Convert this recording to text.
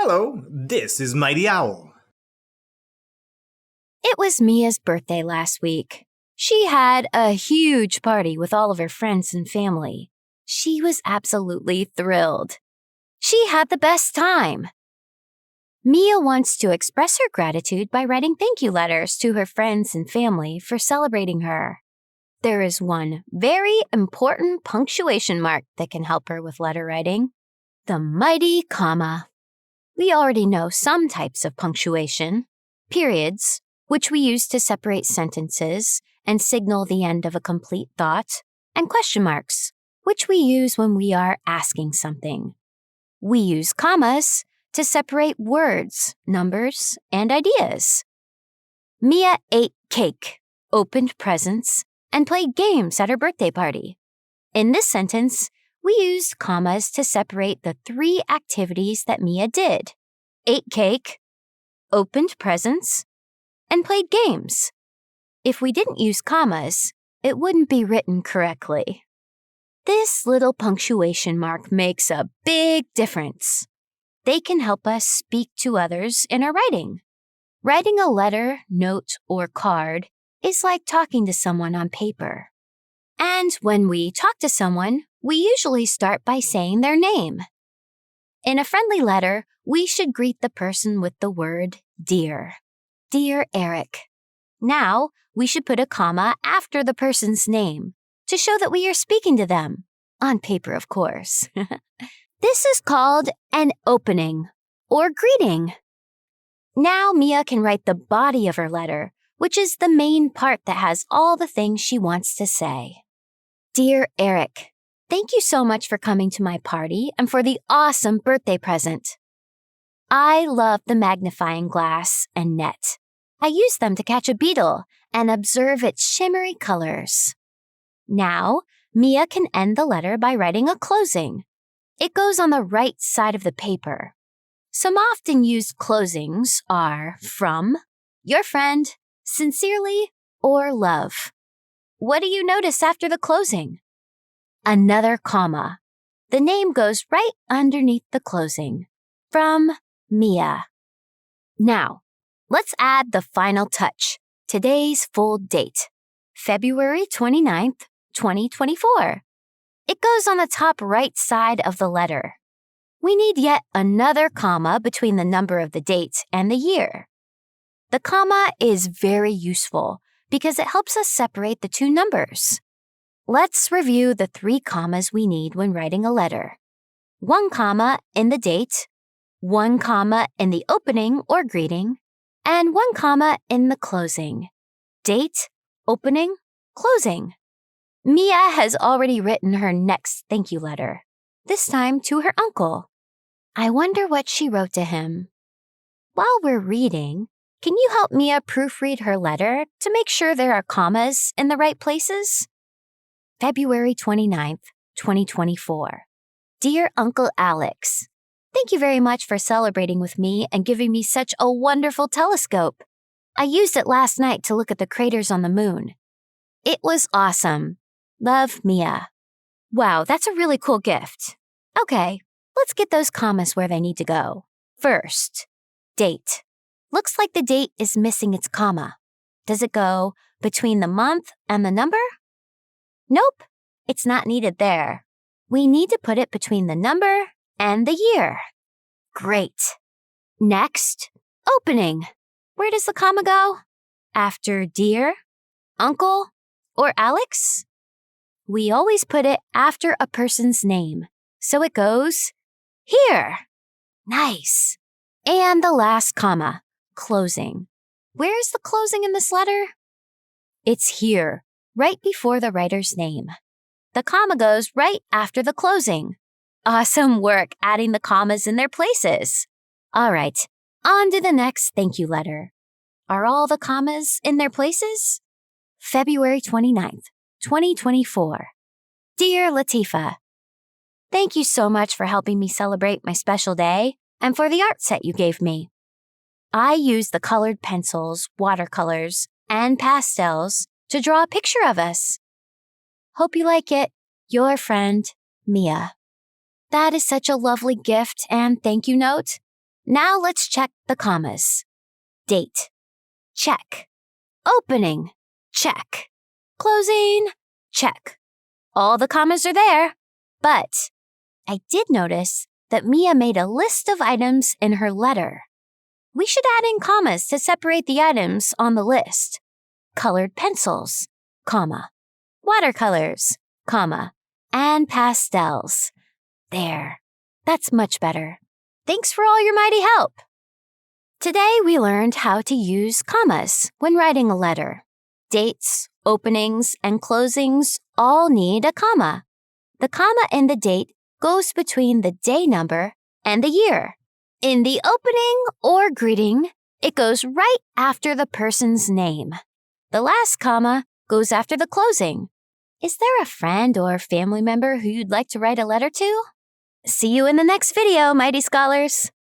Hello, this is Mighty Owl. It was Mia's birthday last week. She had a huge party with all of her friends and family. She was absolutely thrilled. She had the best time. Mia wants to express her gratitude by writing thank you letters to her friends and family for celebrating her. There is one very important punctuation mark that can help her with letter writing: the mighty comma. We already know some types of punctuation: periods, which we use to separate sentences and signal the end of a complete thought, and question marks, which we use when we are asking something. We use commas to separate words, numbers, and ideas. Mia ate cake, opened presents, and played games at her birthday party. In this sentence, we used commas to separate the three activities that Mia did: ate cake, opened presents, and played games. If we didn't use commas, it wouldn't be written correctly. This little punctuation mark makes a big difference. They can help us speak to others in our writing. Writing a letter, note, or card is like talking to someone on paper. And when we talk to someone, we usually start by saying their name. In a friendly letter, we should greet the person with the word dear. Dear Eric. Now, we should put a comma after the person's name to show that we are speaking to them. On paper, of course. This is called an opening or greeting. Now Mia can write the body of her letter, which is the main part that has all the things she wants to say. Dear Eric, thank you so much for coming to my party and for the awesome birthday present. I love the magnifying glass and net. I use them to catch a beetle and observe its shimmery colors. Now, Mia can end the letter by writing a closing. It goes on the right side of the paper. Some often used closings are from, your friend, sincerely, or love. What do you notice after the closing? Another comma. The name goes right underneath the closing. From Mia. Now, let's add the final touch, today's full date, February 29th, 2024. It goes on the top right side of the letter. We need yet another comma between the number of the date and the year. The comma is very useful because it helps us separate the two numbers. Let's review the three commas we need when writing a letter. 1 comma in the date, 1 comma in the opening or greeting, and 1 comma in the closing. Date, opening, closing. Mia has already written her next thank you letter, this time to her uncle. I wonder what she wrote to him. While we're reading, can you help Mia proofread her letter to make sure there are commas in the right places? February 29th, 2024. Dear Uncle Alex, thank you very much for celebrating with me and giving me such a wonderful telescope. I used it last night to look at the craters on the moon. It was awesome. Love, Mia. Wow, that's a really cool gift. Okay, let's get those commas where they need to go. First, date. Looks like the date is missing its comma. Does it go between the month and the number? Nope, it's not needed there. We need to put it between the number and the year. Great. Next, opening. Where does the comma go? After dear, uncle, or Alex? We always put it after a person's name, so it goes here. Nice. And the last comma, closing. Where is the closing in this letter? It's here, right before the writer's name. The comma goes right after the closing. Awesome work adding the commas in their places. All right, on to the next thank you letter. Are all the commas in their places? February 29th, 2024. Dear Latifa, thank you so much for helping me celebrate my special day and for the art set you gave me. I used the colored pencils, watercolors, and pastels to draw a picture of us. Hope you like it. Your friend, Mia. That is such a lovely gift and thank you note. Now let's check the commas. Date. Check. Opening. Check. Closing. Check. All the commas are there, but I did notice that Mia made a list of items in her letter. We should add in commas to separate the items on the list. Colored pencils, comma, watercolors, comma, and pastels. There. That's much better. Thanks for all your mighty help. Today we learned how to use commas when writing a letter. Dates, openings, and closings all need a comma. The comma in the date goes between the day number and the year. In the opening or greeting, it goes right after the person's name. The last comma goes after the closing. Is there a friend or family member who you'd like to write a letter to? See you in the next video, Mighty Scholars!